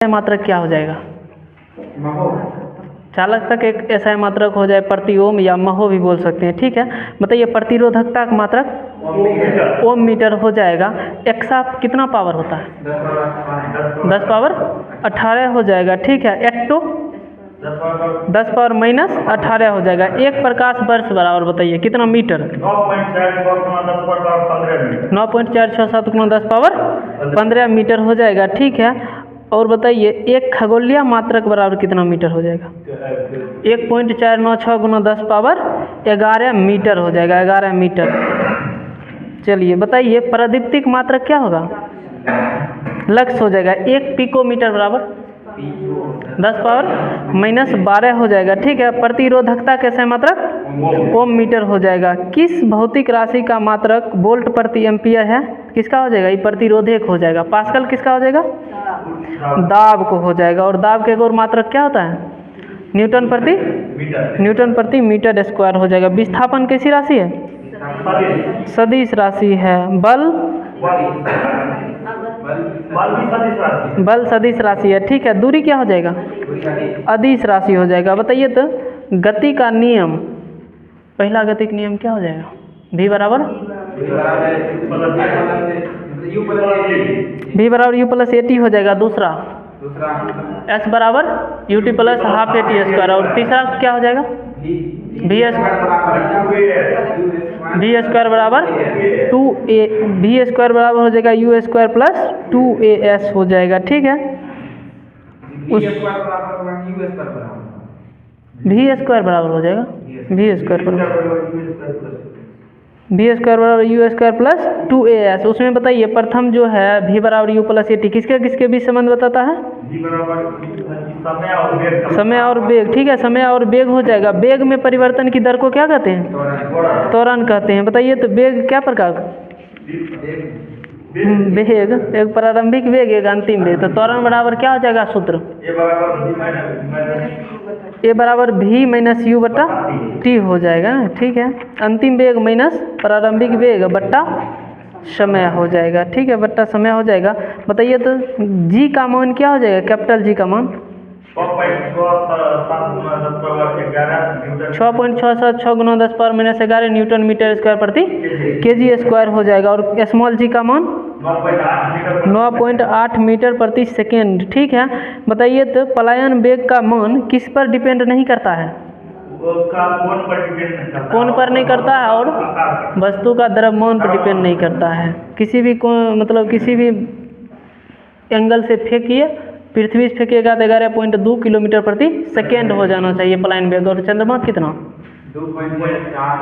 मात्रक क्या हो जाएगा? चालकता का एक ऐसा मात्रक हो जाए प्रति ओम या महो भी बोल सकते हैं, ठीक है। बताइए प्रतिरोधकता का मात्रक ओम मीटर हो जाएगा। एक्सा कितना पावर होता है? 10 पावर 18 हो जाएगा, ठीक है। एक्टो 10 पावर माइनस 18 हो जाएगा। एक प्रकाश वर्ष बराबर बताइए कितना मीटर? 9.467 गुना 10 पावर 15 मीटर हो जाएगा, ठीक है। और बताइए एक खगोलीय मात्रक बराबर कितना मीटर हो जाएगा? 1.496 गुना 10 पावर 11 मीटर हो जाएगा, 11 मीटर। चलिए बताइए प्रदीप्तिक मात्रक क्या होगा? लक्स हो जाएगा। 1 पिकोमीटर बराबर 10 पावर माइनस 12 हो जाएगा, ठीक है। प्रतिरोधकता कैसे मात्रक? ओम मीटर हो जाएगा। किस भौतिक राशि का मात्रक वोल्ट प्रति एम्पियर है? किसका हो जाएगा? ये प्रतिरोधक हो जाएगा। पास्कल किसका हो जाएगा? दाब को हो जाएगा। और दाब के एक और मात्रक क्या होता है? न्यूटन प्रति मीटर स्क्वायर हो जाएगा। विस्थापन कैसी राशि है? सदिश राशि है। बल सदिश राशि है, ठीक है। दूरी क्या हो जाएगा? अदिश राशि हो जाएगा। बताइए तो गति का नियम, पहला गतिक नियम क्या हो जाएगा? v बराबर u प्लस AT हो जाएगा। दूसरा s बराबर ut plus half AT square. और तीसरा क्या हो जाएगा? v स्क्वायर बराबर 2a, v स्क्वायर बराबर हो जाएगा u स्क्वायर प्लस 2as हो जाएगा, ठीक है। उस v स्क्वायर बराबर हो जाएगा v स्क्वायर बराबर u स्क्वायर प्लस 2as। उसमें बताइए प्रथम जो है v बराबर u प्लस AT किसके बीच संबंध बताता है? समय और वेग, ठीक है। समय और वेग हो जाएगा। वेग में परिवर्तन की दर को क्या कहते हैं? त्वरण कहते हैं। बताइए तो वेग क्या प्रकार का? वेग, एक प्रारंभिक वेग एक अंतिम वेग। तो त्वरण बराबर क्या हो जाएगा सूत्र? ए बराबर v माइनस u बट्टा t हो जाएगा ना, ठीक है। अंतिम वेग माइनस प्रारंभिक वेग बट्टा समय हो जाएगा, ठीक है, बट्टा समय हो जाएगा। बताइए तो g का मान क्या हो जाएगा? कैपिटल G का मान 6.676 गुना 10 power minus 11 newton metre square प्रति kg स्क्वायर हो जाएगा। और स्मॉल g का मान 9.8 मीटर प्रति सेकेंड, ठीक है। बताइए तो पलायन वेग का मान किस पर डिपेंड नहीं करता है? कोण पर नहीं करता है और वस्तु का द्रव्यमान पर डिपेंड नहीं करता है। किसी भी मतलब किसी भी एंगल से फेंकिए, पृथ्वी से फेंकिएगा तो 11.2 किलोमीटर प्रति सेकेंड हो जाना चाहिए पलायन वेग। और चंद्रमा कितना?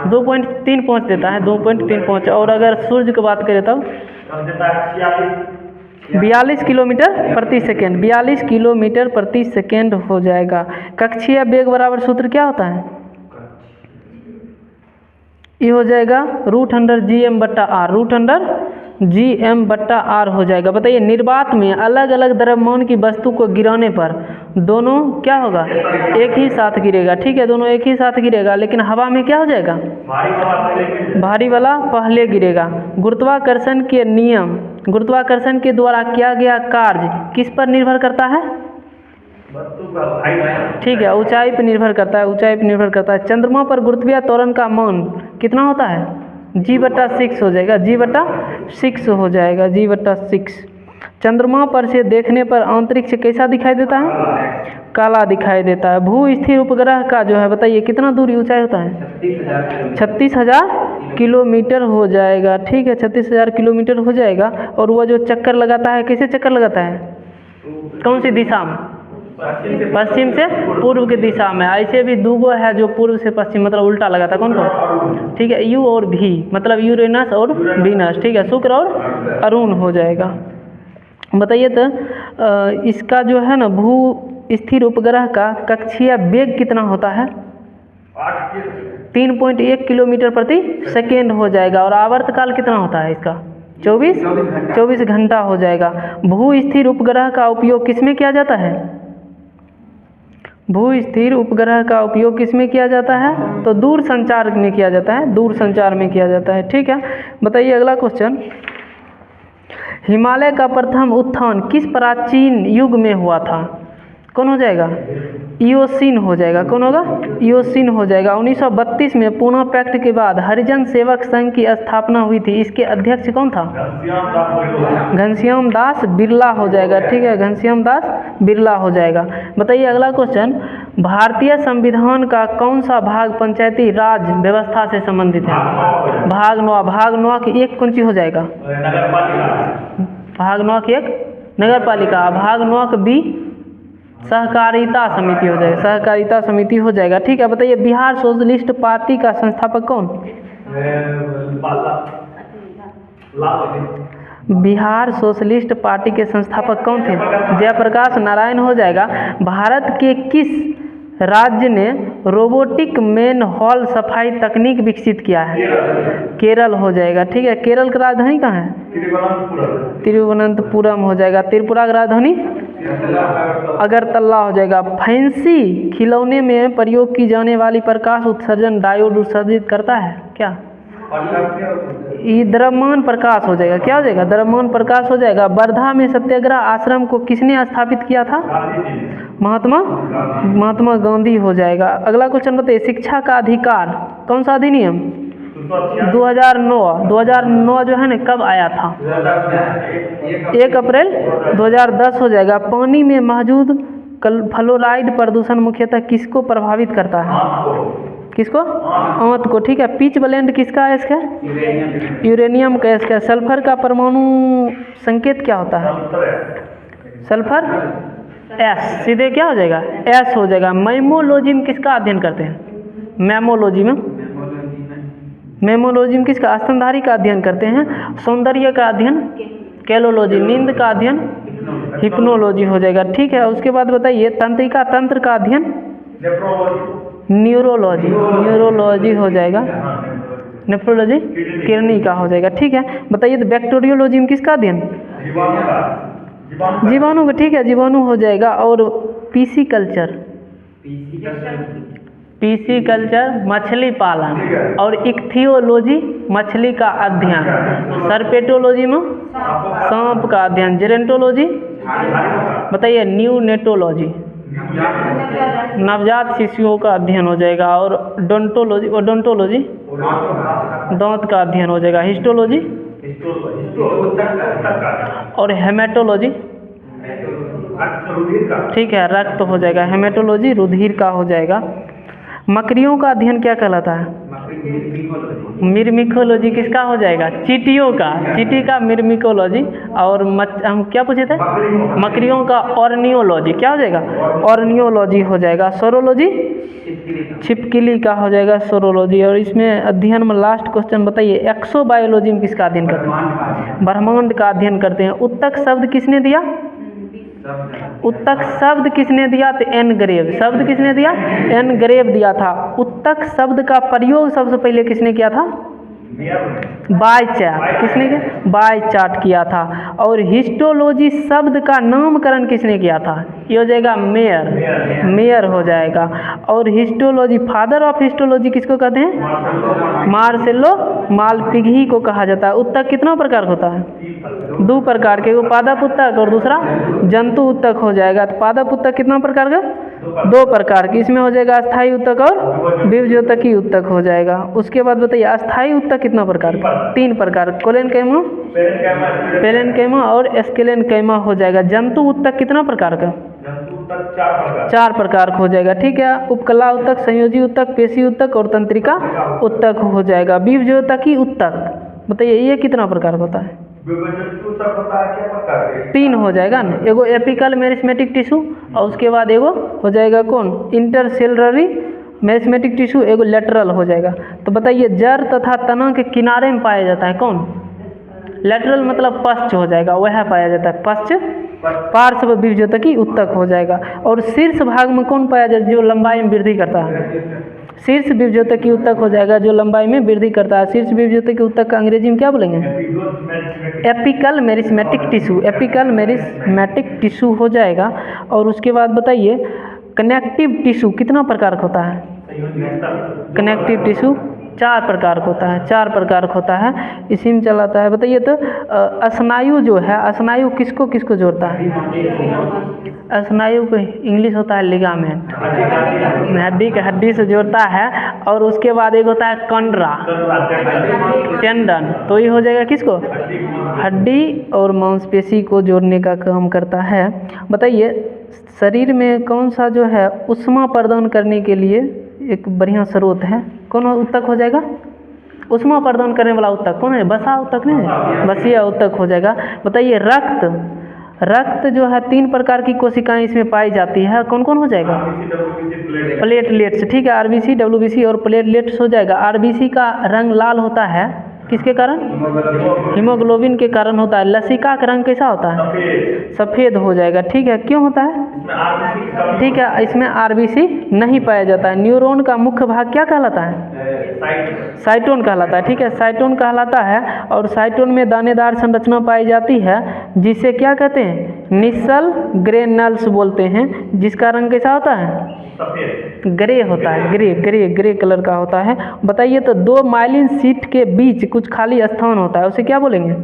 2.3 पहुँच देता है, 2.3 पहुँच। और अगर सूर्य की बात करें तब 42 किलोमीटर प्रति सेकेंड, 42 किलोमीटर प्रति सेकेंड हो जाएगा। कक्षीय वेग बराबर सूत्र क्या होता है? ये हो जाएगा √GM बट्टा आर, √GM बट्टा आर हो जाएगा। बताइए निर्वात में अलग अलग द्रव्यमान की वस्तु को गिराने पर दोनों क्या होगा? एक ही साथ गिरेगा, ठीक है, दोनों एक ही साथ गिरेगा। लेकिन हवा में क्या हो जाएगा? भारी वाला पहले गिरेगा। गुरुत्वाकर्षण के नियम, गुरुत्वाकर्षण के द्वारा किया गया कार्य किस पर निर्भर करता है? ठीक है, ऊंचाई पर निर्भर करता है, ऊंचाई पर निर्भर करता है। चंद्रमा पर गुरुत्वीय त्वरण का मान कितना होता है? g/6 हो जाएगा, g/6 हो जाएगा, g/6। चंद्रमा पर से देखने पर अंतरिक्ष कैसा दिखाई देता है? काला दिखाई देता है। भू स्थिर उपग्रह का जो है बताइए कितना दूरी ऊंचाई होता है? 36,000 किलोमीटर हो जाएगा, ठीक है, 36,000 किलोमीटर हो जाएगा। और वह जो चक्कर लगाता है कैसे चक्कर लगाता है? कौन सी दिशा में? पश्चिम से पूर्व की दिशा में। ऐसे भी दूगो है जो पूर्व से पश्चिम मतलब उल्टा लगाता है, कौन कौन? ठीक है, यू और भी मतलब यूरेनस और वीनस, ठीक है, शुक्र और अरुण हो जाएगा। बताइए तो इसका जो है ना भू स्थिर उपग्रह का कक्षीय वेग कितना होता है? 3.1 किलोमीटर प्रति सेकेंड हो जाएगा। और आवर्तकाल कितना होता है इसका? 24 घंटा हो जाएगा। भू स्थिर उपग्रह का उपयोग किसमें किया जाता है? भू स्थिर उपग्रह का उपयोग किसमें किया जाता है? तो दूर संचार में किया जाता है, दूर संचार में किया जाता है, ठीक है। बताइए अगला क्वेश्चन, हिमालय का प्रथम उत्थान किस प्राचीन युग में हुआ था? कौन हो जाएगा? इयोसीन हो जाएगा। कौन होगा? इयोसीन हो जाएगा। 1932 में पूना पैक्ट के बाद हरिजन सेवक संघ की स्थापना हुई थी। इसके अध्यक्ष कौन था? घनश्याम दास बिरला हो जाएगा। ठीक है, घनश्याम दास बिरला हो जाएगा। बताइए अगला क्वेश्चन, भारतीय संविधान का कौन सा भाग पंचायती राज व्यवस्था से संबंधित है? भाग 9। भाग 9 की एक कौन सी हो जाएगा? भाग 9 की एक नगर पालिका। भाग 9 का बी सहकारिता समिति हो जाएगा। सहकारिता समिति हो जाएगा। ठीक है, बताइए बिहार सोशलिस्ट पार्टी का संस्थापक कौन? बिहार सोशलिस्ट पार्टी के संस्थापक कौन थे? जयप्रकाश नारायण हो जाएगा। भारत के किस राज्य ने रोबोटिक मैनहोल सफाई तकनीक विकसित किया है? केरल हो जाएगा। ठीक है, केरल की राजधानी कहाँ है? तिरुवनंतपुरम हो जाएगा। त्रिपुरा की राजधानी अगरतला हो जाएगा। फैंसी खिलौने में प्रयोग की जाने वाली प्रकाश उत्सर्जन डायोड उत्सर्जित करता है क्या? ये द्रव्यमान प्रकाश हो जाएगा। क्या हो जाएगा? द्रव्यमान प्रकाश हो जाएगा। वर्धा में सत्याग्रह आश्रम को किसने स्थापित किया था? महात्मा गांधी हो जाएगा। अगला क्वेश्चन बताइए, शिक्षा का अधिकार कौन सा अधिनियम? 2009 जो है ना, कब आया था? 1 अप्रैल 2010 हो जाएगा। पानी में मौजूद फ्लोराइड प्रदूषण मुख्यतः किसको प्रभावित करता है? किसको? आंत को। ठीक है, पिच ब्लेंड किसका है? इसका यूरेनियम का। इसका सल्फर का परमाणु संकेत क्या होता है? Sulphur S. सीधे क्या हो जाएगा? एस हो जाएगा। मैमोलॉजी किसका अध्ययन करते हैं? मैमोलॉजी किसका? स्तनधारी का अध्ययन करते हैं। सौंदर्य का अध्ययन कैलोलॉजी। नींद का अध्ययन हिप्नोलॉजी हो जाएगा। ठीक है, उसके बाद बताइए तंत्रिका तंत्र का अध्ययन न्यूरोलॉजी हो जाएगा। नेफ्रोलॉजी किडनी का हो जाएगा। ठीक है, बताइए तो बैक्टीरियोलॉजी किसका अध्ययन? जीवाणु का। ठीक है, जीवाणु हो जाएगा। और पीसीकल्चर मछली पालन। और इक्थियोलॉजी मछली का अध्ययन। सर्पेटोलॉजी में सांप का अध्ययन। जेरेंटोलॉजी बताइए न्यूनेटोलॉजी नवजात शिशुओं का अध्ययन हो जाएगा। और ओडोंटोलॉजी दांत का अध्ययन हो जाएगा। हिस्टोलॉजी और हेमेटोलॉजी ठीक है रक्त हो जाएगा। हेमेटोलॉजी रुधिर का हो जाएगा। मकड़ियों का अध्ययन क्या कहलाता है? मिर्मिकोलॉजी किसका हो जाएगा? चींटियों का। चींटी का मिर्मिकोलॉजी। और हम क्या पूछे थे? मकड़ियों का ऑर्नियोलॉजी। क्या हो जाएगा? ऑर्नियोलॉजी हो जाएगा। सोरोलॉजी छिपकली का हो जाएगा सोरोलॉजी। और इसमें अध्ययन में लास्ट क्वेश्चन बताइए, एक्सोबायोलॉजी में किसका अध्ययन करते हैं? ब्रह्मांड का अध्ययन करते हैं। उत्तक शब्द किसने दिया? उत्तक शब्द किसने दिया? तो एनग्रेव शब्द किसने दिया? एनग्रेव दिया था। उत्तक शब्द का प्रयोग सबसे पहले किसने किया था? By chart. किसने किया? बाय चार्ट किया था। और हिस्टोलॉजी शब्द का नामकरण किसने किया था? ये हो जाएगा मेयर हो जाएगा। और हिस्टोलॉजी फादर ऑफ हिस्टोलॉजी किसको कहते हैं? मार्सेलो मालपिघी को कहा जाता है। उत्तक कितना प्रकार होता है? 2 प्रकार के, वो पादप उत्तक और दूसरा जंतु उत्तक हो जाएगा। तो पादप उत्तक कितना प्रकार का? 2 प्रकार की। इसमें हो जाएगा अस्थायी उत्तक और बीजोतकी उत्तक हो जाएगा। उसके बाद बताइए अस्थायी उत्तक कितना प्रकार का? 3 प्रकार, कोलेनकैमा पेरेनकैमा और स्केलेनकैमा हो जाएगा। जंतु उत्तक कितना प्रकार का? 4 प्रकार का हो जाएगा। ठीक है, उपकला उत्तक, संयोजी उत्तक, पेशी उत्तक और तंत्रिका उत्तक हो जाएगा। बीजोतकी उत्तक बताइए ये कितना प्रकार का होता है? 3 हो जाएगा ना। एगो एपिकल मेरिस्मेटिक टिश्यू और उसके बाद एगो हो जाएगा कौन? इंटरसेलुलरी मेरिस्मेटिक टिश्यू, एगो लेटरल हो जाएगा। तो बताइए जड़ तथा तना के किनारे में पाया जाता है कौन? लेटरल मतलब पश्च हो जाएगा, वह पाया जाता है पश्च। पार्श्व बीजोतकी उत्तक हो जाएगा। और शीर्ष भाग में कौन पाया जाता है? जो लंबाई में वृद्धि करता है, शीर्ष बीजोतकी उत्तक हो जाएगा, जो लंबाई में वृद्धि करता है। शीर्ष बीजोतकी उत्तक का अंग्रेजी में क्या बोलेंगे? Apical meristematic tissue. Apical meristematic tissue हो जाएगा। और उसके बाद बताइए कनेक्टिव टिश्यू कितना प्रकार का होता है? कनेक्टिव टिश्यू 4 प्रकार का होता है, 4 प्रकार का होता है, इसी में चलाता है। बताइए तो स्नायु जो है, स्नायु किसको किसको जोड़ता है? स्नायु को इंग्लिश होता है लिगामेंट, हड्डी से जोड़ता है। और उसके बाद एक होता है कंडरा, टेंडन, तो ये हो जाएगा किसको? हड्डी और मांसपेशी को जोड़ने का काम करता है। बताइए शरीर में कौन सा जो है ऊष्मा प्रदान करने के लिए एक बढ़िया स्रोत है? कौन ऊतक हो जाएगा? ऊष्मा प्रदान करने वाला ऊतक कौन है? वसा ऊतक नहीं है, वसीय ऊतक हो जाएगा। बताइए रक्त जो है 3 प्रकार की कोशिकाएं इसमें पाई जाती है, कौन कौन हो जाएगा? प्लेटलेट्स, ठीक है, आरबीसी, डब्ल्यूबीसी और प्लेटलेट्स हो जाएगा। आरबीसी का रंग लाल होता है किसके कारण? हीमोग्लोबिन के कारण होता है। लसिका का रंग कैसा होता है? सफ़ेद हो जाएगा, ठीक है। क्यों होता है? ठीक है, इसमें आरबीसी नहीं पाया जाता है। न्यूरॉन का मुख्य भाग क्या कहलाता है? साइटोन कहलाता है, ठीक है, साइटोन कहलाता है। और साइटोन में दानेदार संरचना पाई जाती है जिसे क्या कहते हैं? निसल ग्रेनल्स बोलते हैं, जिसका रंग कैसा होता है? ग्रे होता है, ग्रे कलर का होता है। बताइए तो 2 माइलिन शीट के बीच कुछ खाली स्थान होता है, उसे क्या बोलेंगे?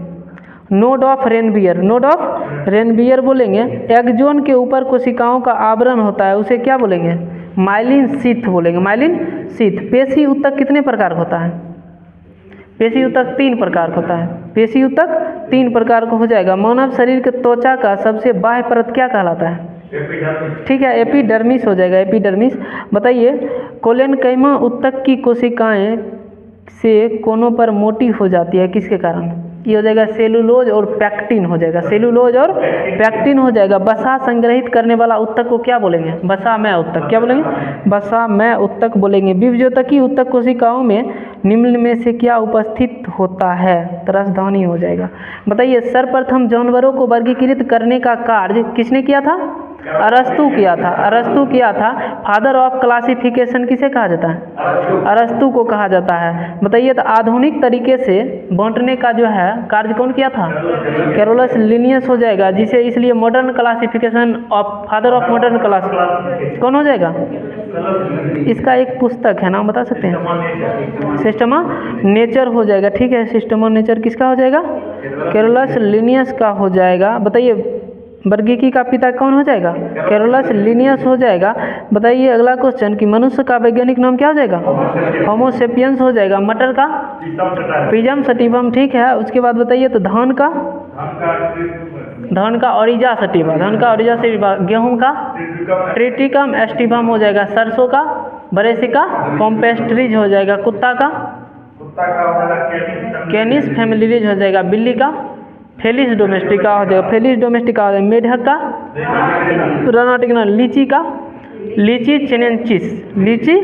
नोड ऑफ रेनबियर, नोड ऑफ रेनबियर बोलेंगे। एक्सोन के ऊपर कोशिकाओं का आवरण होता है, उसे क्या बोलेंगे? माइलिन शीथ बोलेंगे, माइलिन शीथ। पेशी ऊतक कितने प्रकार का होता है? पेशी ऊतक 3 प्रकार का होता है, पेशी ऊतक 3 प्रकार का हो जाएगा। मानव शरीर के त्वचा का सबसे बाह्य परत क्या कहलाता है? ठीक है, एपिडर्मिस हो जाएगा, एपिडर्मिस। बताइए कोलेनकाइमा ऊतक की कोशिकाएं से कोनों पर मोटी हो जाती है, किसके कारण? ये हो जाएगा सेलुलोज और पैक्टिन हो जाएगा, सेलुलोज और पैक्टिन हो जाएगा। वसा संग्रहित करने वाला ऊतक को क्या बोलेंगे? वसामय ऊतक, क्या बोलेंगे? वसामय ऊतक बोलेंगे। विभज्योतकी ऊतक कोशिकाओं में निम्न में से क्या उपस्थित होता है? तरसध्वनि हो जाएगा। बताइए सर्वप्रथम जानवरों को वर्गीकृत करने का कार्य किसने किया था? अरस्तु किया था, अरस्तु किया था। फादर ऑफ क्लासिफिकेशन किसे कहा जाता है? अरस्तु को कहा जाता है। बताइए तो आधुनिक तरीके से बांटने का जो है कार्य कौन किया था? कैरोलस लिनियस हो जाएगा, जिसे इसलिए modern classification of father of modern class कौन हो जाएगा? इसका एक पुस्तक है, नाम बता सकते हैं? सिस्टम ऑफ नेचर हो जाएगा, ठीक है, सिस्टम ऑफ नेचर किसका हो जाएगा? कैरोलस लिनियस का हो जाएगा। बताइए वर्गीकी का पिता कौन हो जाएगा? कैरोलस लिनियस हो जाएगा। बताइए अगला क्वेश्चन कि मनुष्य का वैज्ञानिक नाम क्या हो जाएगा? होमो सेपियंस हो जाएगा। मटर का? पिजम सटिवम, ठीक है। उसके बाद बताइए तो धान का ओरिजा सटिवा, धान का ओरिजा सटिवा। गेहूं का? ट्रिटिकम एस्टिवम हो जाएगा। सरसों का? ब्रेसिका कॉम्पेस्ट्रिज हो जाएगा। कुत्ता का? कैनिस फैमिलीज हो जाएगा। बिल्ली का? फेलिस डोमेस्टिका हो जाएगा, फेलिस डोमेस्टिका हो जाएगा। मेढक का? रनाटिकना। लीची का? लीची चिनेंसिस, लीची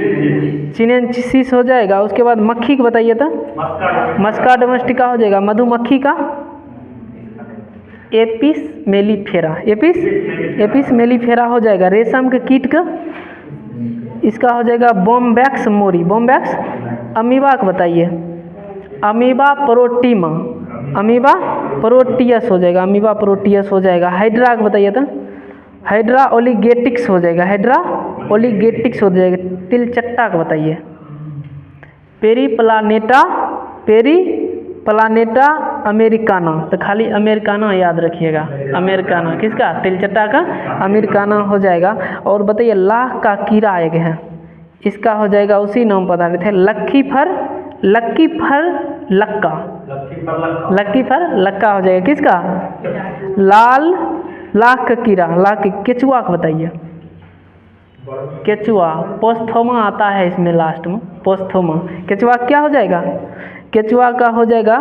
चिनेंसिस हो जाएगा। उसके बाद मक्खी को बताइए तो? मस्का डोमेस्टिका हो जाएगा। मधुमक्खी का? एपिस मेलिफेरा, एपिस मेलिफेरा हो जाएगा। रेशम के कीट का? इसका हो जाएगा बोम्बैक्स मोरी, बोम्बैक्स। अमीबा को बताइए? अमीबा प्रोटीमा, अमीबा प्रोटियस हो जाएगा, अमीबा प्रोटियस हो जाएगा। हाइड्रा को बताइए तो? हाइड्रा ओलिगेटिक्स हो जाएगा, हाइड्रा ओलिगेटिक्स हो जाएगा। तिलचट्टा को बताइए? पेरीप्लानेटा अमेरिकाना, तो खाली अमेरिकाना याद रखिएगा, अमेरिकाना किसका? तिलचट्टा का अमेरिकाना हो जाएगा। और बताइए लाख का कीड़ा एक है, इसका हो जाएगा उसी नाम बता रहे थे, लक्की फर लक्का हो जाएगा। किसका? लाख का कीड़ा, लाख। केचुआ को बताइए? केचुआ पोस्थोमा आता है इसमें लास्ट में, पोस्थोमा। केचुआ क्या हो जाएगा? केचुआ का हो जाएगा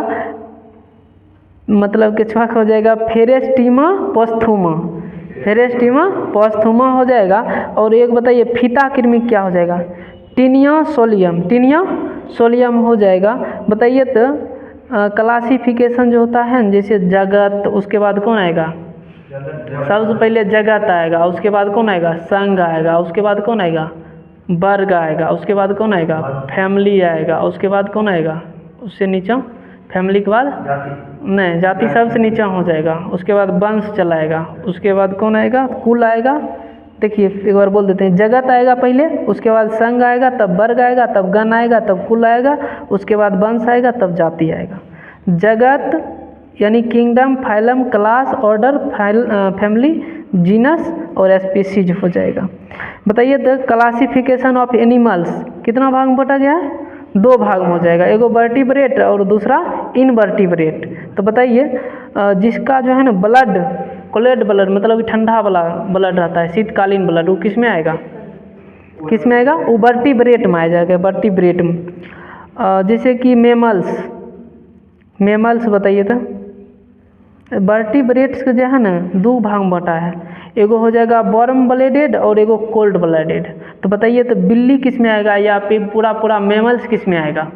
मतलब केचुआ का हो जाएगा फेरेस्टीमा पोस्थुमा, फेरेस्टीमा पोस्थुमा हो जाएगा। और एक बताइए फीता कृमि क्या हो जाएगा? टीनिया सोलियम हो जाएगा। बताइए तो क्लासिफिकेशन जो होता है जैसे जगत, उसके बाद कौन आएगा? सबसे पहले जगत आएगा, उसके बाद कौन आएगा? संघ आएगा, उसके बाद कौन आएगा? वर्ग आएगा, उसके बाद कौन आएगा? फैमिली आएगा, उसके बाद कौन आएगा? उससे नीचा फैमिली के बाद नहीं, जाति सबसे नीचा हो जाएगा। उसके बाद वंश चलाएगा, उसके बाद कौन आएगा? कुल आएगा, देखिए एक बार बोल देते हैं, जगत आएगा पहले, उसके बाद संघ आएगा, तब वर्ग आएगा, तब गण आएगा, तब कुल आएगा, उसके बाद वंश आएगा, तब जाति आएगा। जगत यानी kingdom, phylum, class, order, family, genus और स्पीसीज हो जाएगा। बताइए द क्लासिफिकेशन ऑफ एनिमल्स कितना भाग में बटा गया है? 2 भाग में हो जाएगा, एगो वर्टिब्रेट और दूसरा इनवर्टिब्रेट। तो बताइए जिसका जो है ना ब्लड, कोल्ड ब्लड मतलब कि ठंडा वाला ब्लड रहता है, शीतकालीन ब्लड, वो किस में आएगा? किस में आएगा? वो वर्टिब्रेट में आ जाएगा, वर्टिब्रेट में। जैसे कि मेमल्स बताइए तो वर्टिब्रेट्स के जो है ना 2 भाग में बटा है, एगो हो जाएगा वार्म ब्लडेड और एगो कोल्ड ब्लडेड। तो बताइए तो बिल्ली किस में आएगा या फिर पूरा मेमल्स किस में आएगा?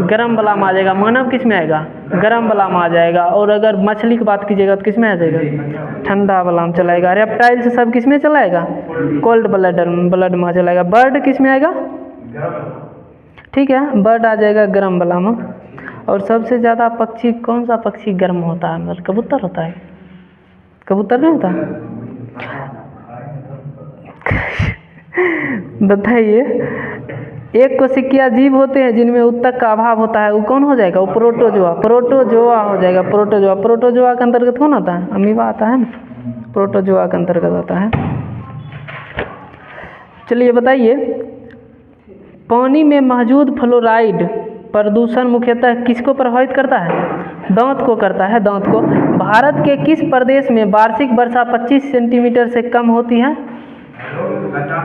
गरम वाला में आ जाएगा। मानव किस में आएगा? गरम वाला में आ जाएगा। और अगर मछली की बात कीजिएगा तो किस में आ जाएगा? ठंडा वाला में चलाएगा। रेप्टाइल से सब किस में चलाएगा? कोल्ड ब्लड में चलाएगा। बर्ड किस में आएगा? ठीक है, बर्ड आ जाएगा गरम वाला में। और सबसे ज़्यादा पक्षी कौन सा पक्षी गर्म होता है? मतलब कबूतर होता है। कबूतर नहीं होता? बताइए एक कोशिकीय जीव होते हैं जिनमें उत्तक का अभाव होता है, वो कौन हो जाएगा? वो प्रोटोजोआ हो जाएगा। प्रोटोजोआ के अंतर्गत कौन आता है? अमीबा आता है ना, प्रोटोजोआ के अंतर्गत आता है। चलिए बताइए पानी में मौजूद फ्लोराइड प्रदूषण मुख्यतः किसको प्रभावित करता है? दांत को करता है, दांत को। भारत के किस प्रदेश में वार्षिक वर्षा 25 सेंटीमीटर से कम होती है?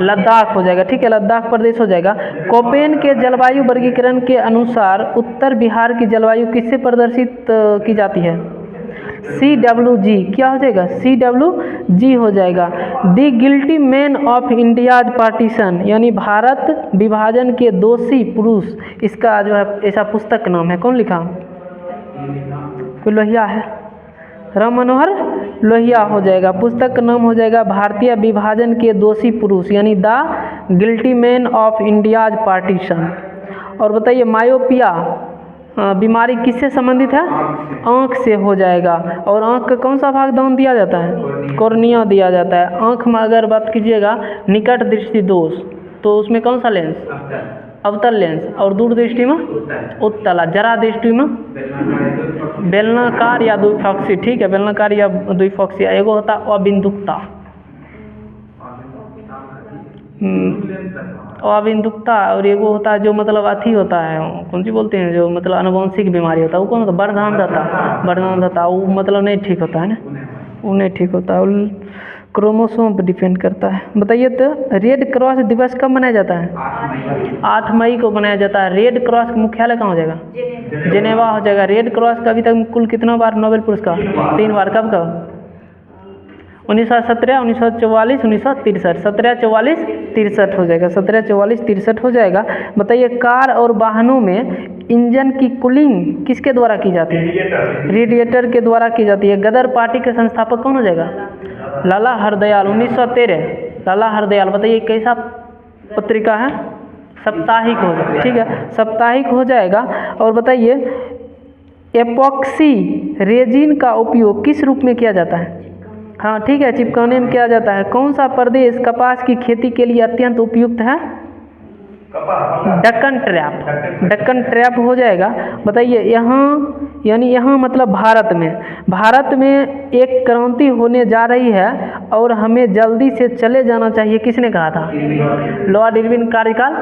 लद्दाख हो जाएगा। ठीक है, लद्दाख प्रदेश हो जाएगा। कोपेन के जलवायु वर्गीकरण के अनुसार उत्तर बिहार की जलवायु किससे प्रदर्शित की जाती है? CWG। क्या हो जाएगा? CWG हो जाएगा। The guilty man of India's partition यानी भारत विभाजन के दोषी पुरुष, इसका जो है ऐसा पुस्तक का नाम है, कौन लिखा? कोई लोहिया है? राम मनोहर लोहिया हो जाएगा। पुस्तक का नाम हो जाएगा भारतीय विभाजन के दोषी पुरुष यानी the guilty man of India's partition. और बताइए मायोपिया बीमारी किससे संबंधित है? आँख से हो जाएगा। और आँख का कौन सा भाग दान दिया जाता है? कॉर्निया दिया जाता है। आँख में अगर बात कीजिएगा निकट दृष्टि दोष तो उसमें कौन सा लेंस? अवतल लेंस। और दूर दृष्टि में उत्तला। जरा दृष्टि में बेलनाकार या द्विफॉक्सी। ठीक है, बेलनाकार या द्विफॉक्सी। एगो होता अबिंदुकता, अबिंदुकता। और एगो होता है जो मतलब अथी होता है, कौन सी बोलते हैं, जो मतलब आनुवंशिक बीमारी होता है, वो कौन होता है? वर्धमान वो मतलब नहीं ठीक होता है ना, वो नहीं ठीक होता है, क्रोमोसोम पर डिपेंड करता है। बताइए तो रेड क्रॉस दिवस कब मनाया जाता है? 8 मई को मनाया जाता है। रेड क्रॉस का मुख्यालय कहाँ हो जाएगा? जेनेवा हो जाएगा। रेड क्रॉस का अभी तक कुल कितना बार नोबेल पुरस्कार? 3 बार। कब कब? 1917, 1944, 1963। 17, 44, 63 हो जाएगा। 17, 44, 63 हो जाएगा। बताइए कार और वाहनों में इंजन की कूलिंग किसके द्वारा की जाती है? रेडिएटर के द्वारा की जाती है। गदर पार्टी के संस्थापक कौन हो जाएगा? लाला हरदयाल। 1913 लाला हरदयाल। बताइए कैसा पत्रिका है? साप्ताहिक हो जाएगा। ठीक है, साप्ताहिक हो जाएगा। और बताइए एपॉक्सी रेजिन का उपयोग किस रूप में किया जाता है? हाँ ठीक है, चिपकाने में किया जाता है। कौन सा प्रदेश कपास की खेती के लिए अत्यंत उपयुक्त है? दक्कन ट्रैप हो जाएगा। बताइए यहाँ यानी यहाँ मतलब भारत में एक क्रांति होने जा रही है और हमें जल्दी से चले जाना चाहिए, किसने कहा था? Lord Irwin. कार्यकाल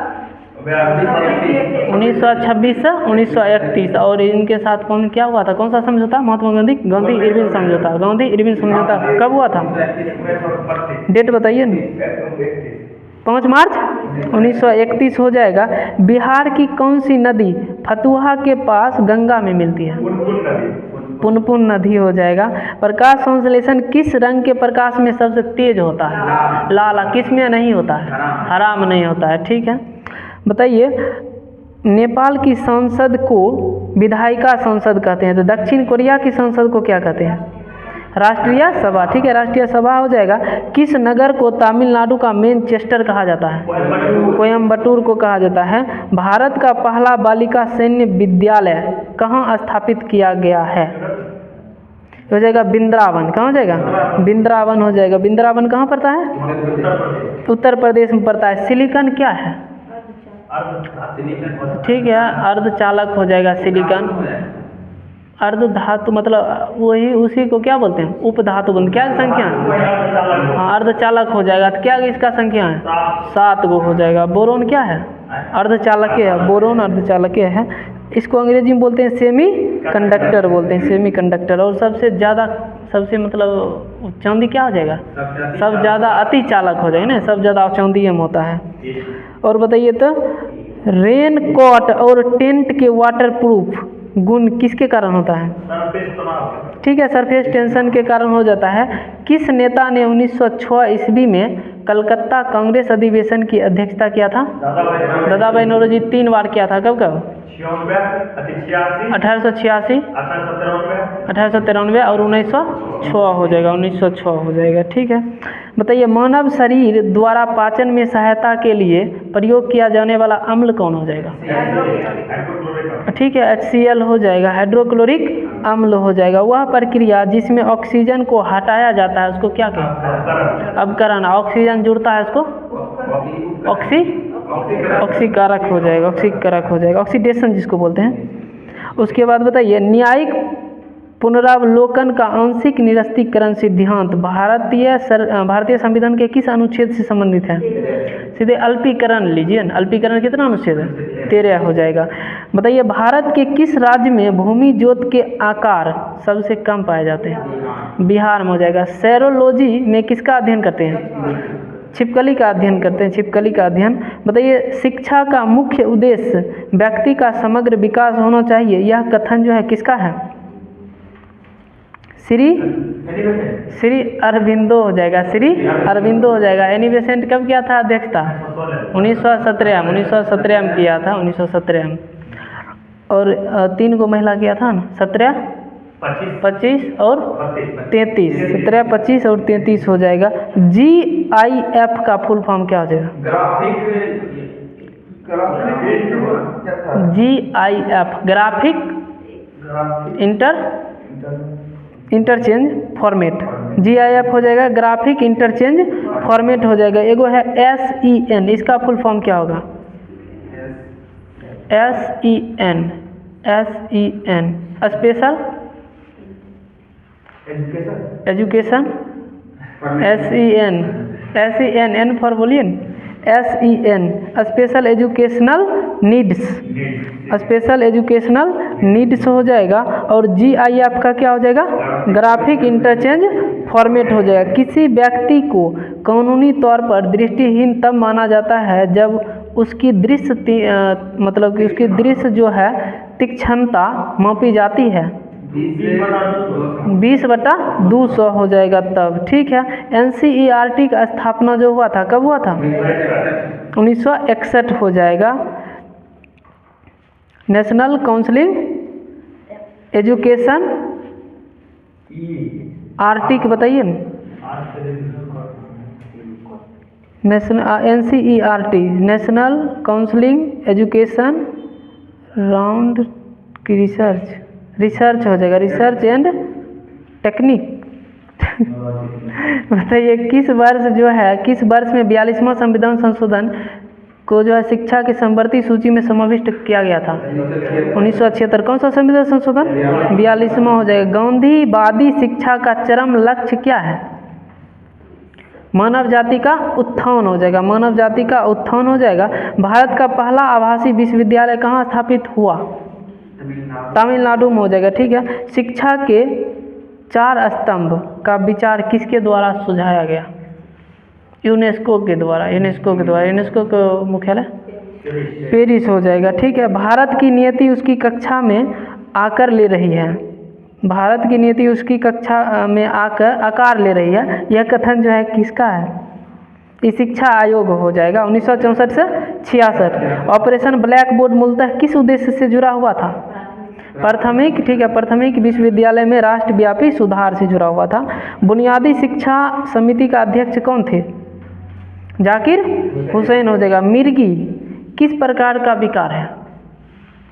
1926 से 1931। और इनके साथ कौन क्या हुआ था? कौन सा समझौता? महात्मा गांधी इरविन समझौता। गांधी इरविन समझौता कब हुआ था? डेट बताइए ना। 5 मार्च 1931 हो जाएगा। बिहार की कौन सी नदी फतुहा के पास गंगा में मिलती है? पुनपुन नदी हो जाएगा। प्रकाश संश्लेषण किस रंग के प्रकाश में सबसे तेज होता है? लाल। किस में नहीं होता है? हरा में नहीं होता है। ठीक है, बताइए नेपाल की संसद को विधायिका संसद कहते हैं, तो दक्षिण कोरिया की संसद को क्या कहते हैं? राष्ट्रीय सभा। ठीक है, राष्ट्रीय सभा हो जाएगा। किस नगर को तमिलनाडु का मैनचेस्टर कहा जाता है? कोयम्बटूर को कहा जाता है। भारत का पहला बालिका सैन्य विद्यालय कहाँ स्थापित किया गया है? हो जाएगा बिंद्रावन। कहाँ हो जाएगा? बिंद्रावन हो जाएगा। बिंद्रावन कहाँ पड़ता है? उत्तर प्रदेश में पड़ता है। सिलिकॉन क्या है? ठीक है, अर्धचालक हो जाएगा सिलिकॉन। अर्ध धातु मतलब वही, उसी को क्या बोलते हैं? उपधातु बंध। क्या संख्या? हाँ, अर्धचालक हो जाएगा। तो क्या इसका संख्या है? 7 गो हो जाएगा। बोरोन क्या है? अर्धचालकीय है। बोरोन अर्धचालकीय है। इसको अंग्रेजी में बोलते हैं सेमी कंडक्टर बोलते हैं, सेमी कंडक्टर। और सबसे ज़्यादा, सबसे मतलब चांदी क्या हो जाएगा? सब ज़्यादा अति चालक हो जाएगा ना, सब ज़्यादा चांदियम होता है। और बताइए तो रेन कोट और टेंट के वाटर प्रूफ गुण किसके कारण होता है? ठीक है, सरफेस टेंशन के कारण हो जाता है। किस नेता ने 1906 ईस्वी में कलकत्ता कांग्रेस अधिवेशन की अध्यक्षता किया था? दादा भाई नौरोजी 3 बार किया था। कब कब? 1886, 1893 और 1906 हो जाएगा। 1906 हो जाएगा। ठीक है, बताइए मानव शरीर द्वारा पाचन में सहायता के लिए प्रयोग किया जाने वाला अम्ल कौन हो जाएगा? ठीक है, HCl हो जाएगा। हाइड्रोक्लोरिक अम्ल हो जाएगा। वह प्रक्रिया जिसमें ऑक्सीजन को हटाया जाता है उसको क्या कहते हैं? अपकरण। ऑक्सीजन जुड़ता है उसको ऑक्सीकारक हो जाएगा। ऑक्सीकारक हो जाएगा, ऑक्सीडेशन जिसको बोलते हैं। उसके बाद बताइए न्यायिक पुनरावलोकन का आंशिक निरस्तीकरण सिद्धांत भारतीय संविधान के किस अनुच्छेद से संबंधित है? सीधे अल्पीकरण लीजिए। अल्पीकरण कितना अनुच्छेद है? 13 हो जाएगा। बताइए भारत के किस राज्य में भूमि जोत के आकार सबसे कम पाए जाते हैं? बिहार में हो जाएगा। सेरोलॉजी में किसका अध्ययन करते हैं? छिपकली का अध्ययन करते हैं। छिपकली का अध्ययन। बताइए शिक्षा का मुख्य उद्देश्य व्यक्ति का समग्र विकास होना चाहिए, यह कथन जो है किसका है? श्री अरबिंदो हो जाएगा। श्री अरबिंदो हो जाएगा। एनी बेसेंट कब किया था अध्यक्षता? 1917 में किया था। 1917 में। और 3 गो महिला किया था ना, 17, 25 और 33। 17, 25 और 33 हो जाएगा। GIF का फुल फॉर्म क्या हो जाएगा? GIF graphic interchange format. GIF हो जाएगा ग्राफिक इंटरचेंज फॉर्मेट हो जाएगा। एगो है SEN, इसका फुल फॉर्म क्या होगा? SEN special education. SEN N for बोलिए। SEN special educational needs. Special educational needs हो जाएगा। और GIF का क्या हो जाएगा? ग्राफिक इंटरचेंज फॉर्मेट हो जाएगा। किसी व्यक्ति को कानूनी तौर पर दृष्टिहीन तब माना जाता है जब उसकी मतलब कि उसकी दृश्य जो है तीक्ष्णता मापी जाती है 20/200 हो जाएगा तब। ठीक है, NCERT का स्थापना जो हुआ था कब हुआ था? 1961 हो जाएगा। नेशनल काउंसिलिंग एजुकेशन आर्टिक बताइए ना। NCERT national counselling education round की रिसर्च हो जाएगा। Research and technique. बताइए किस वर्ष में 42वां संविधान संशोधन को जो है शिक्षा की समवर्ती सूची में समाविष्ट किया गया था? 1976। कौन सा संविधान संशोधन? 42वां हो जाएगा। गांधीवादी शिक्षा का चरम लक्ष्य क्या है? मानव जाति का उत्थान हो जाएगा। मानव जाति का उत्थान हो जाएगा। भारत का पहला आभासी विश्वविद्यालय कहाँ स्थापित हुआ? तमिलनाडु में हो जाएगा। ठीक है, शिक्षा के 4 स्तंभ का विचार किसके द्वारा सुझाया गया? यूनेस्को के द्वारा। यूनेस्को का मुख्यालय पेरिस हो जाएगा। ठीक है, भारत की नीति उसकी कक्षा में आकर ले रही है। भारत की नीति उसकी कक्षा में आकर आकार ले रही है, यह कथन जो है किसका है? ये शिक्षा आयोग हो जाएगा। 1964 से 66। ऑपरेशन ब्लैक बोर्ड मूलतः किस उद्देश्य से जुड़ा हुआ था? प्राथमिक। ठीक है, प्राथमिक विश्वविद्यालय में राष्ट्रव्यापी सुधार से जुड़ा हुआ था। बुनियादी शिक्षा समिति का अध्यक्ष कौन थे? जाकिर हुसैन हो जाएगा। मिर्गी किस प्रकार का विकार है?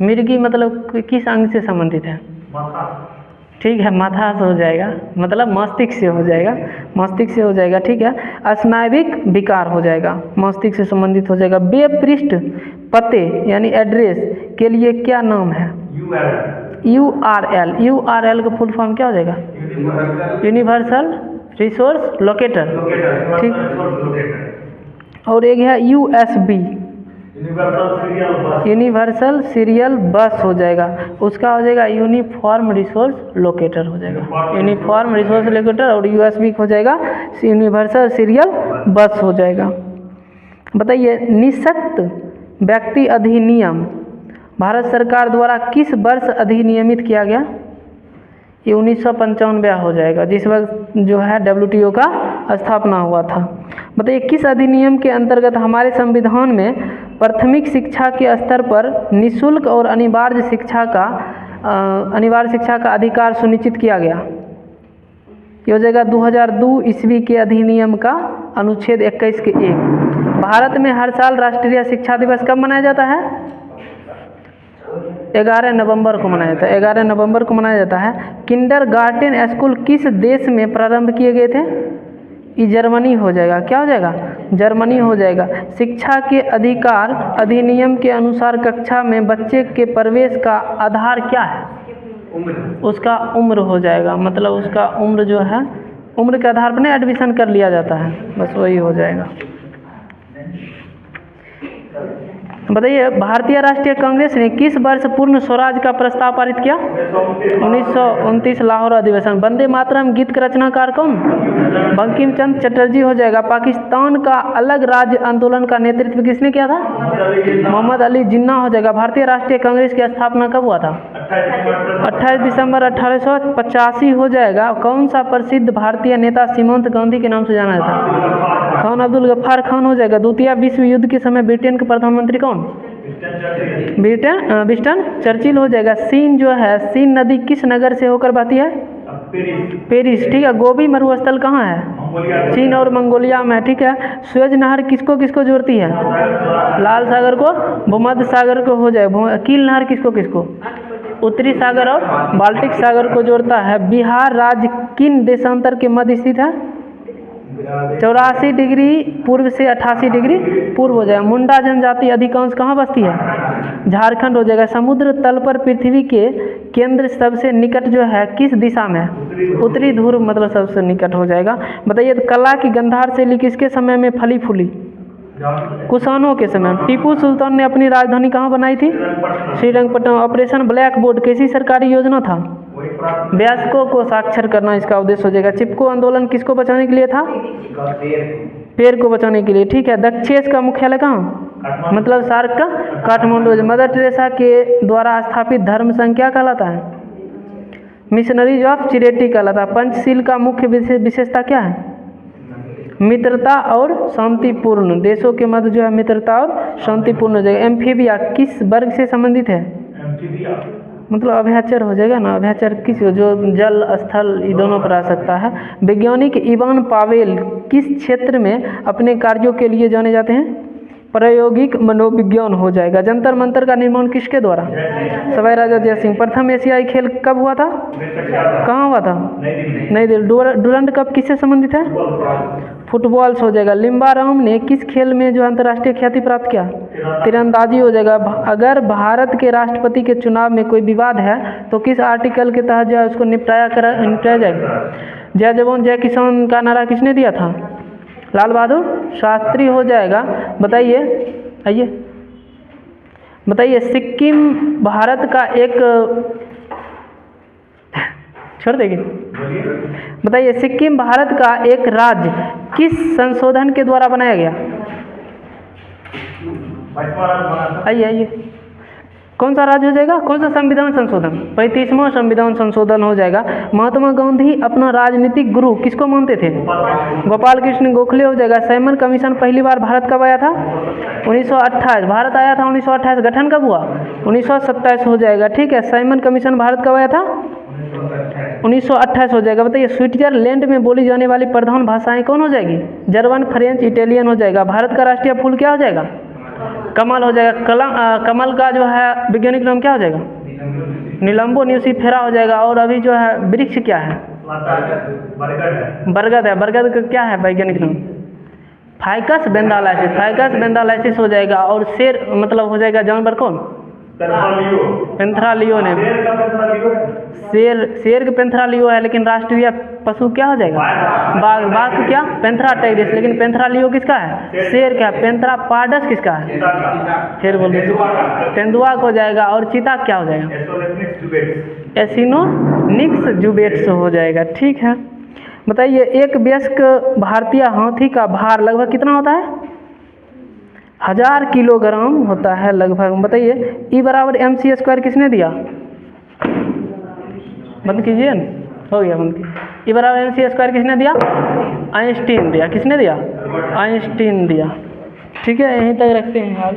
मिर्गी मतलब किस अंग से संबंधित है? ठीक है, माथा से हो जाएगा, मतलब मस्तिष्क से हो जाएगा, मस्तिष्क से हो जाएगा। ठीक है, स्नायविक विकार हो जाएगा, मस्तिष्क से संबंधित हो जाएगा। वेब पृष्ठ पते यानी एड्रेस के लिए क्या नाम है? URL। URL का फुल फॉर्म क्या हो जाएगा? Universal resource locator. ठीक, और एक है USB, यूनिवर्सल सीरियल बस हो जाएगा, उसका हो जाएगा यूनिफॉर्म रिसोर्स लोकेटर हो जाएगा, यूनिफॉर्म रिसोर्स लोकेटर। और USB हो जाएगा यूनिवर्सल सीरियल बस हो जाएगा। बताइए, निःशक्त व्यक्ति अधिनियम भारत सरकार द्वारा किस वर्ष अधिनियमित किया गया? ये 1995 हो जाएगा, जिस वक्त जो है WTO का स्थापना हुआ था। बताइए, किस अधिनियम के अंतर्गत हमारे संविधान में प्राथमिक शिक्षा के स्तर पर निःशुल्क और अनिवार्य शिक्षा का अधिकार सुनिश्चित किया गया? ये हो जाएगा 2002 ईस्वी के अधिनियम का अनुच्छेद 21 के 1। भारत में हर साल राष्ट्रीय शिक्षा दिवस कब मनाया जाता है? 11 नवंबर को मनाया जाता है, 11 नवंबर को मनाया जाता है। किंडरगार्टन स्कूल किस देश में प्रारंभ किए गए थे? ये जर्मनी हो जाएगा। क्या हो जाएगा? जर्मनी हो जाएगा। शिक्षा के अधिकार अधिनियम के अनुसार कक्षा में बच्चे के प्रवेश का आधार क्या है? उसका उम्र हो जाएगा, मतलब उसका उम्र जो है, उम्र के आधार पर नहीं एडमिशन कर लिया जाता है, बस वही हो जाएगा। बताइए, भारतीय राष्ट्रीय कांग्रेस ने किस वर्ष पूर्ण स्वराज का प्रस्ताव पारित किया? 1929 लाहौर अधिवेशन। वंदे मातरम गीत के रचनाकार कौन? बंकिम चंद्र चटर्जी हो जाएगा। पाकिस्तान का अलग राज्य आंदोलन का नेतृत्व किसने किया था? मोहम्मद अली जिन्ना हो जाएगा। भारतीय राष्ट्रीय कांग्रेस की स्थापना कब हुआ था? 28 दिसंबर 1885 हो जाएगा। कौन सा प्रसिद्ध भारतीय नेता सीमांत गांधी के नाम से जाना जाता है? खान अब्दुल गफ्फार खान हो जाएगा। द्वितीय विश्व युद्ध के समय ब्रिटेन के प्रधानमंत्री कौन? विंस्टन चर्चिल हो जाएगा। सीन जो है, सीन नदी किस नगर से होकर बहती है? पेरिस। ठीक है। गोबी मरुस्थल कहाँ है? चीन और मंगोलिया में। ठीक है। सुएज नहर किसको किसको जोड़ती है? लाल सागर को भूमध्य सागर को हो जाए। कील नहर किसको किसको? उत्तरी सागर और बाल्टिक सागर को जोड़ता है। बिहार राज्य किन देशांतर के मध्य स्थित है? 84 डिग्री पूर्व से 88 डिग्री पूर्व हो जाएगा। मुंडा जनजाति अधिकांश कहाँ बसती है? झारखंड हो जाएगा। समुद्र तल पर पृथ्वी के केंद्र सबसे निकट जो है किस दिशा में? उत्तरी ध्रुव, मतलब सबसे निकट हो जाएगा। बताइए, तो कला की गंधार शैली किसके समय में फली फूली? कुषाणों के समय। टीपू सुल्तान ने अपनी राजधानी कहाँ बनाई थी? श्रीरंगपट्टनम। ऑपरेशन ब्लैक बोर्ड कैसी सरकारी योजना था? वयस्कों को साक्षर करना इसका उद्देश्य हो जाएगा। चिपको आंदोलन किसको बचाने के लिए था? पेड़ को बचाने के लिए। ठीक है। दक्षेस का मुख्यालय कहाँ? मतलब सार्क का काठमांडू। मदर टेरेसा के द्वारा स्थापित धर्म संघ क्या कहलाता है? मिशनरीज ऑफ चैरिटी कहलाता है। पंचशील का मुख्य विशेषता क्या है? मित्रता और शांतिपूर्ण। देशों के मध्य जो है मित्रता और शांतिपूर्ण हो जाएगा। एम्फीबिया किस वर्ग से संबंधित है? मतलब अभ्याचर हो जाएगा ना। अभ्याचर किस, जो जल स्थल ये दोनों पर आ सकता है। वैज्ञानिक इवान पावेल किस क्षेत्र में अपने कार्यों के लिए जाने जाते हैं? प्रायोगिक मनोविज्ञान हो जाएगा। जंतर मंतर का निर्माण किसके द्वारा? सवाई राजा जय सिंह। प्रथम एशियाई खेल कब हुआ था? कहाँ हुआ था? नई दिल्ली। डुरंड कप किससे संबंधित है? फुटबॉल हो जाएगा। लिम्बाराम ने किस खेल में जो अंतर्राष्ट्रीय ख्याति प्राप्त किया? तीरंदाजी हो जाएगा। अगर भारत के राष्ट्रपति के चुनाव में कोई विवाद है तो किस आर्टिकल के तहत जो है उसको निपटाया जाएगा? जय जवान जय किसान का नारा किसने दिया था? लाल बहादुर शास्त्री हो जाएगा। बताइए, आइए बताइए, सिक्किम भारत का एक, छोड़ देंगे, बताइए, सिक्किम भारत का एक राज्य किस संशोधन के द्वारा बनाया गया? आइए आइए, कौन सा राज्य हो जाएगा? कौन सा संविधान संशोधन? 35वां संविधान संशोधन हो जाएगा। महात्मा गांधी अपना राजनीतिक गुरु किसको मानते थे? गोपाल कृष्ण गोखले हो जाएगा। साइमन कमीशन पहली बार भारत कब आया था? 1928। भारत आया था 1928। गठन कब हुआ? 1927 हो जाएगा। ठीक है। साइमन कमीशन भारत कब आया था? 1928 हो जाएगा। बताइए, स्विट्जरलैंड में बोली जाने वाली प्रधान भाषाएं कौन हो जाएगी? जर्मन, फ्रेंच, इटालियन हो जाएगा। भारत का राष्ट्रीय फूल क्या हो जाएगा? कमल हो जाएगा। कमल का जो है वैज्ञानिक नाम क्या हो जाएगा? निलंबो न्यूसीफेरा हो जाएगा। और अभी जो है वृक्ष क्या है? बरगद है। बरगद का क्या है वैज्ञानिक नाम? फाइकस बेंडालाइसिस। फाइकस बेंडालाइसिस हो जाएगा। और शेर मतलब हो जाएगा जानवर कौन? पेंथरालियो ने। शेर का पेंथरालियो है, लेकिन राष्ट्रीय पशु क्या हो जाएगा? बाघ। बाघ का क्या? पेंथरा टाइग्रिस। लेकिन पेंथरालियो किसका है? शेर का। पेंथरा पार्डस किसका है? फिर बोल दीजिए। तेंदुआ हो जाएगा। और चीता क्या हो जाएगा? एसिनोनिक्स जुबेट्स हो जाएगा। ठीक है, बताइए एक वयस्क भारतीय हाथी का भार लगभग कितना होता है? 1000 किलोग्राम होता है लगभग। बताइए E बराबर mc² किसने दिया? बंद कीजिए न, हो गया बंद कीजिए। E बराबर mc² किसने दिया? आइंस्टीन दिया। किसने दिया? आइंस्टीन दिया। ठीक है, यहीं तक रखते हैं हाल।